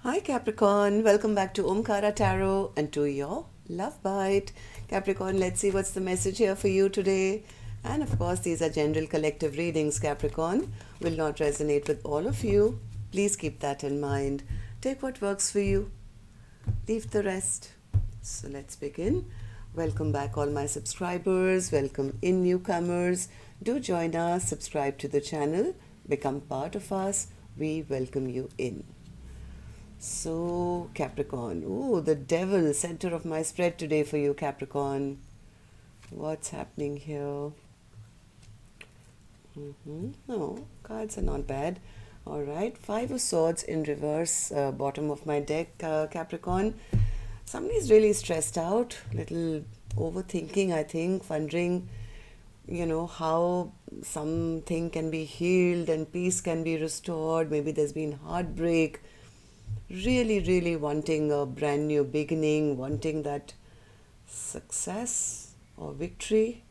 Hi Capricorn, welcome back to Omkaratarot and to your love bite. Capricorn, let's see what's the message here for you today. And of course, these are general collective readings, Capricorn. Will not resonate with all of you. Please keep that in mind. Take what works for you. Leave the rest. So let's begin. Welcome back all my subscribers. Welcome in newcomers. Do join us, subscribe to the channel, become part of us. We welcome you in. So, Capricorn. Oh, the devil, center of my spread today for you, Capricorn. What's happening here? No, cards are not bad. All right, Five of Swords in reverse, bottom of my deck, Capricorn. Somebody's really stressed out, little overthinking, I think, wondering, how something can be healed and peace can be restored. Maybe there's been heartbreak. Really wanting a brand new beginning, wanting that success or victory.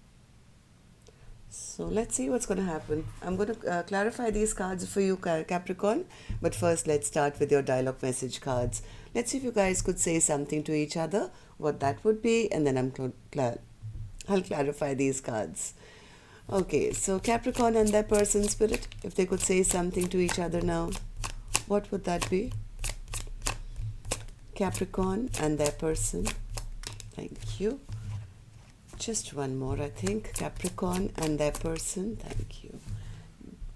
So let's see what's going to happen. I'm going to clarify these cards for you, Capricorn. But first, let's start with your dialogue message cards. Let's see if you guys could say something to each other, what that would be, and then I'll clarify these cards. Okay, so Capricorn and their person spirit, if they could say something to each other now, what would that be? Capricorn and their person. Thank you. Just one more, I think. Capricorn and their person. Thank you.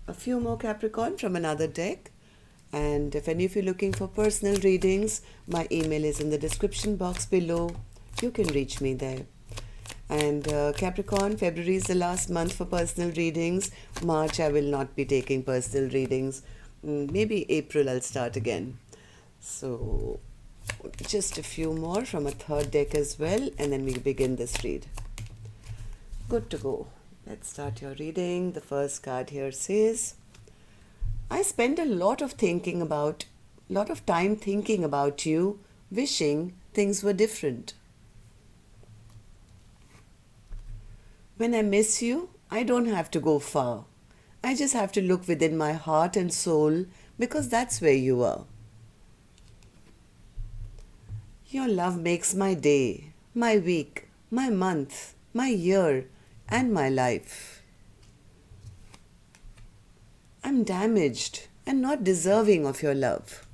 A few more Capricorn from another deck. And if any of you are looking for personal readings, my email is in the description box below. You can reach me there. And Capricorn, February is the last month for personal readings. March, I will not be taking personal readings. Maybe April I'll start again. So just a few more from a third deck as well, and then we'll begin this read. Good to go. Let's start your reading. The first card here says, I spend a lot of time thinking about you, wishing things were different. When I miss you, I don't have to go far. I just have to look within my heart and soul, because that's where you are. Your love makes my day, my week, my month, my year, and my life. I'm damaged and not deserving of your love.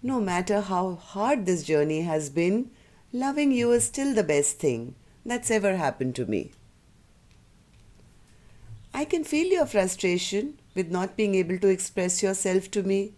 No matter how hard this journey has been, loving you is still the best thing that's ever happened to me. I can feel your frustration with not being able to express yourself to me.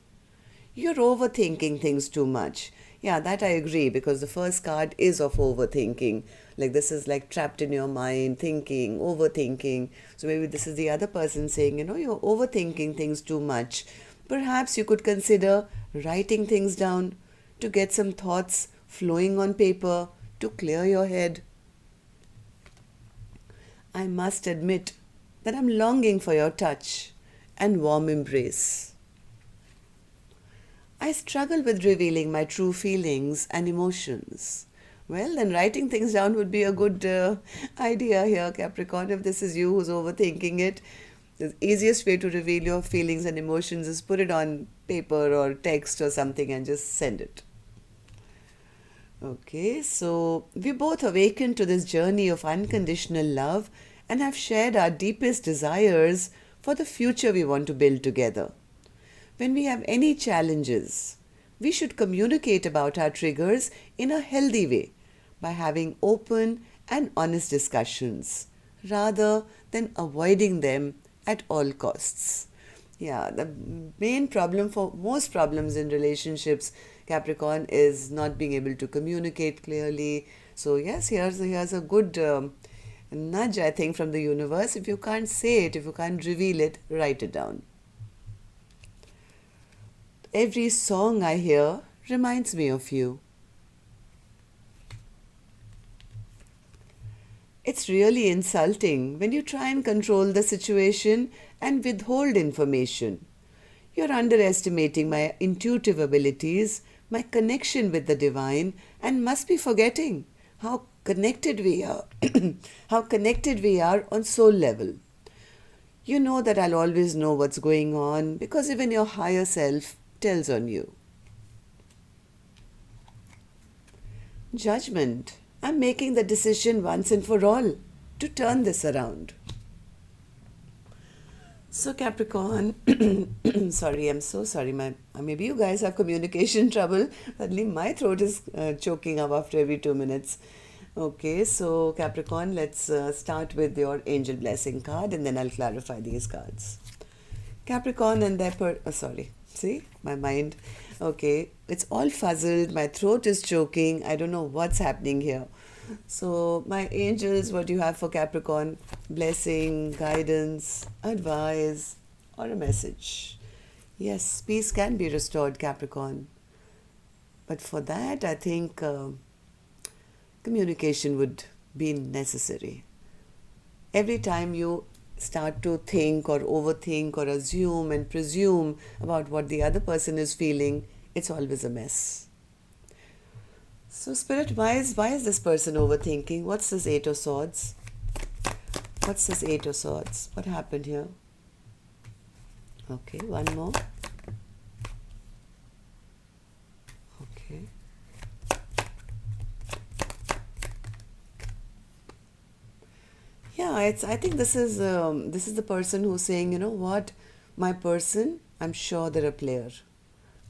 You're overthinking things too much. Yeah, that I agree, because the first card is of overthinking. Like this is like trapped in your mind, thinking, overthinking. So maybe this is the other person saying, you're overthinking things too much. Perhaps you could consider writing things down to get some thoughts flowing on paper to clear your head. I must admit that I'm longing for your touch and warm embrace. I struggle with revealing my true feelings and emotions. Well, then writing things down would be a good idea here, Capricorn. If this is you who's overthinking it, the easiest way to reveal your feelings and emotions is put it on paper or text or something and just send it. Okay, so we both awakened to this journey of unconditional love and have shared our deepest desires for the future we want to build together. When we have any challenges, we should communicate about our triggers in a healthy way by having open and honest discussions rather than avoiding them at all costs. Yeah, the main problem for most problems in relationships, Capricorn, is not being able to communicate clearly. So yes, here's a good nudge, I think, from the universe. If you can't say it, if you can't reveal it, write it down. Every song I hear reminds me of you. It's really insulting when you try and control the situation and withhold information. You're underestimating my intuitive abilities, my connection with the divine, and must be forgetting how connected we are, how connected we are on soul level. You know that I'll always know what's going on because even your higher self tells on you. Judgment. I'm making the decision once and for all to turn this around. So Capricorn, sorry, I'm so sorry. Maybe you guys have communication trouble. Suddenly my throat is choking up after every 2 minutes. Okay, so Capricorn, let's start with your angel blessing card and then I'll clarify these cards. Capricorn and their sorry, see, my mind. Okay, it's all fuzzled. My throat is choking. I don't know what's happening here. So my angels, what do you have for Capricorn? Blessing, guidance, advice, or a message. Yes, peace can be restored, Capricorn. But for that, I think communication would be necessary. Every time you start to think or overthink or assume and presume about what the other person is feeling, it's always a mess. So Spirit, why is this person overthinking? What's this 8 of Swords? What's this 8 of Swords? What happened here? Okay, one more. Okay. Yeah, I think this is the person who's saying, you know what, my person, I'm sure they're a player.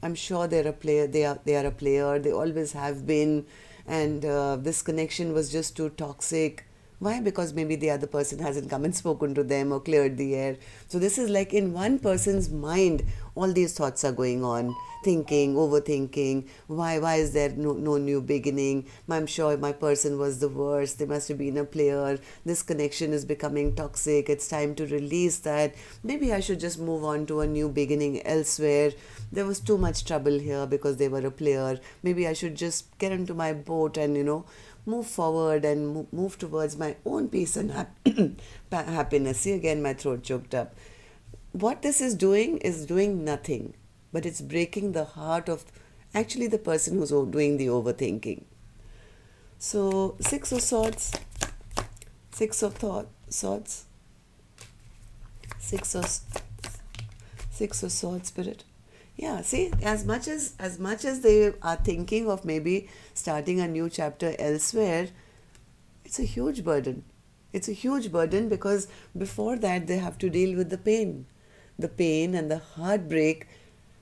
I'm sure they're a player. They are a player. They always have been, and this connection was just too toxic. Why? Because maybe the other person hasn't come and spoken to them or cleared the air. So this is like in one person's mind, all these thoughts are going on, thinking, overthinking. Why is there no new beginning? I'm sure my person was the worst. They must have been a player. This connection is becoming toxic. It's time to release that. Maybe I should just move on to a new beginning elsewhere. There was too much trouble here because they were a player. Maybe I should just get into my boat and, move forward and move towards my own peace and happiness. See, again, my throat choked up. What this is doing nothing, but it's breaking the heart of actually the person who's doing the overthinking. So, 6 of Swords, 6 of Swords, 6 of Swords, Spirit. Yeah, see, as much as they are thinking of maybe starting a new chapter elsewhere, it's a huge burden. It's a huge burden because before that they have to deal with the pain and the heartbreak,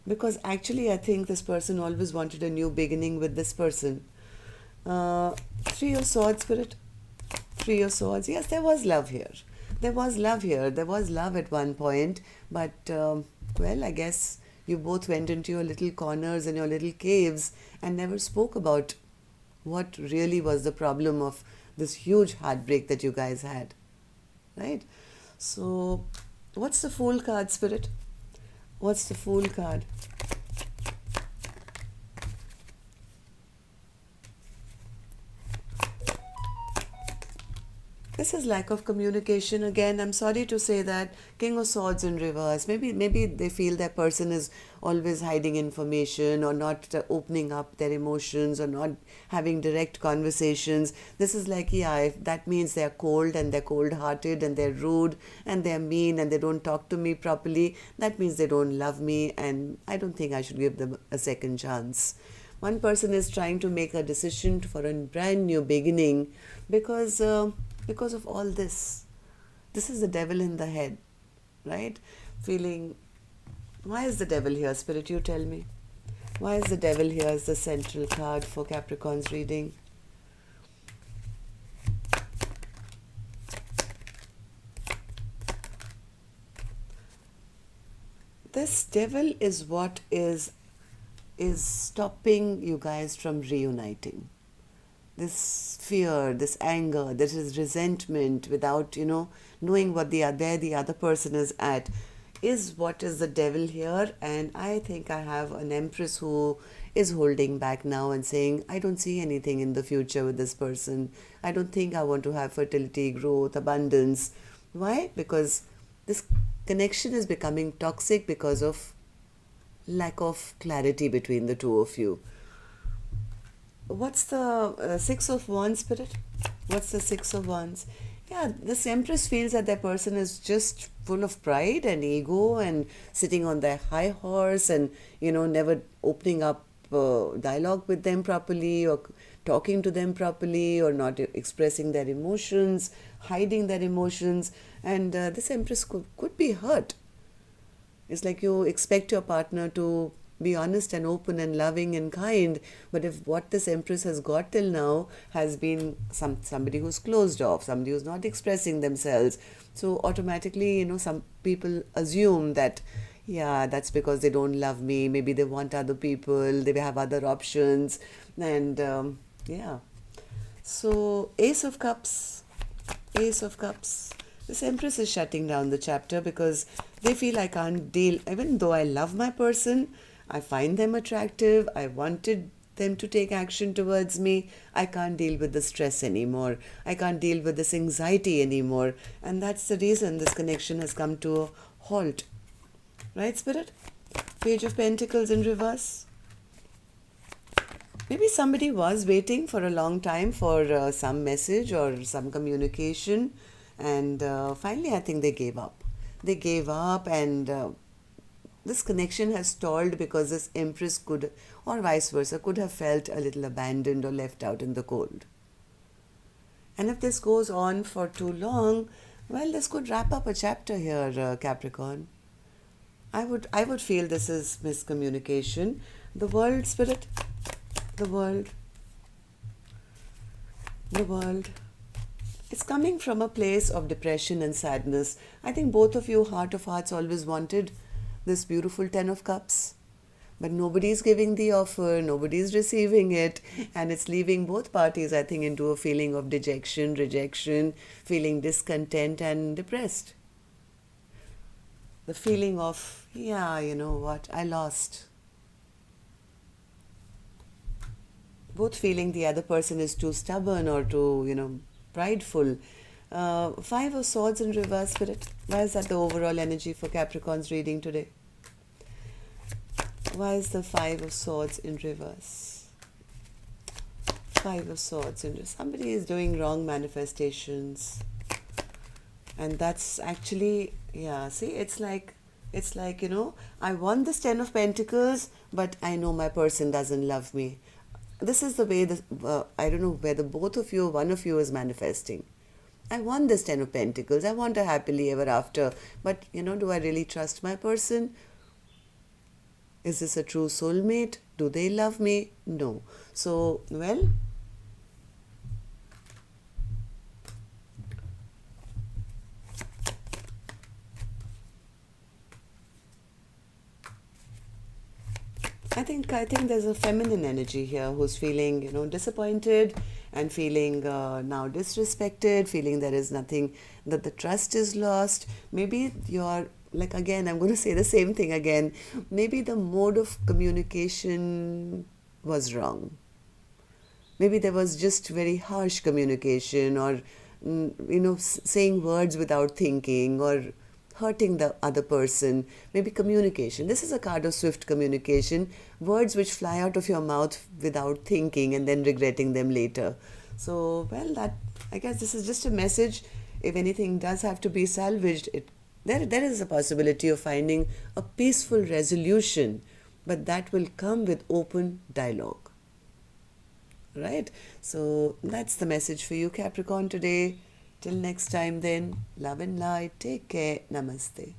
because actually I think this person always wanted a new beginning with this person. 3 of Swords, Spirit. 3 of Swords. Yes, there was love here. There was love at one point, but well, I guess you both went into your little corners and your little caves and never spoke about what really was the problem of this huge heartbreak that you guys had, right? So, what's the Fool card, Spirit? What's the Fool card? This is lack of communication again. I'm sorry to say that. King of Swords in reverse. Maybe they feel that person is always hiding information or not opening up their emotions or not having direct conversations. This is like, yeah, if that means they're cold and they're cold-hearted and they're rude and they're mean and they don't talk to me properly, that means they don't love me and I don't think I should give them a second chance. One person is trying to make a decision for a brand new beginning because of all this. This is the devil in the head, right? Feeling, why is the devil here, Spirit? You tell me. Why is the devil here as the central card for Capricorn's reading? This devil is what is stopping you guys from reuniting. This fear, this anger, this is resentment without, knowing where the other person is at, is what is the devil here. And I think I have an Empress who is holding back now and saying, I don't see anything in the future with this person. I don't think I want to have fertility, growth, abundance. Why? Because this connection is becoming toxic because of lack of clarity between the two of you. What's the 6 of Wands, Spirit? What's the 6 of Wands? Yeah, this Empress feels that their person is just full of pride and ego and sitting on their high horse and, never opening up dialogue with them properly or talking to them properly or not expressing their emotions, hiding their emotions. And this Empress could be hurt. It's like you expect your partner to be honest and open and loving and kind, but if what this Empress has got till now has been somebody who's closed off, somebody who's not expressing themselves, so automatically, some people assume that, yeah, that's because they don't love me. Maybe they want other people. They have other options, and yeah. So Ace of Cups. Ace of Cups. This Empress is shutting down the chapter because they feel I can't deal. Even though I love my person, I find them attractive, I wanted them to take action towards me, I can't deal with the stress anymore. I can't deal with this anxiety anymore. And that's the reason this connection has come to a halt. Right, Spirit? Page of Pentacles in reverse. Maybe somebody was waiting for a long time for some message or some communication, and finally I think they gave up. They gave up, and this connection has stalled because this Empress could, or vice versa, could have felt a little abandoned or left out in the cold. And if this goes on for too long, well, this could wrap up a chapter here, Capricorn. I would feel this is miscommunication. The World, Spirit. The World. The World. It's coming from a place of depression and sadness. I think both of you, heart of hearts, always wanted this beautiful Ten of Cups. But nobody's giving the offer, nobody's receiving it, and it's leaving both parties, I think, into a feeling of dejection, rejection, feeling discontent and depressed. The feeling of, yeah, you know what, I lost. Both feeling the other person is too stubborn or too, prideful. Five of Swords in reverse, Spirit. Why is that the overall energy for Capricorn's reading today? Why is the Five of Swords in reverse? Five of Swords in reverse. Somebody is doing wrong manifestations. And that's actually, yeah, see, it's like, I want this Ten of Pentacles, but I know my person doesn't love me. This is the way, I don't know whether both of you, one of you is manifesting. I want this Ten of Pentacles. I want a happily ever after. But, do I really trust my person? Is this a true soulmate? Do they love me? No. So, well, I think there's a feminine energy here who's feeling, disappointed and feeling now disrespected, feeling there is nothing, that the trust is lost. Maybe you're, like, again, I'm going to say the same thing again. Maybe the mode of communication was wrong. Maybe there was just very harsh communication or, saying words without thinking or hurting the other person. Maybe communication. This is a card of swift communication. Words which fly out of your mouth without thinking and then regretting them later. So, well, I guess this is just a message. If anything does have to be salvaged, there is a possibility of finding a peaceful resolution, but that will come with open dialogue. Right? So that's the message for you, Capricorn, today. Till next time then, love and light. Take care. Namaste.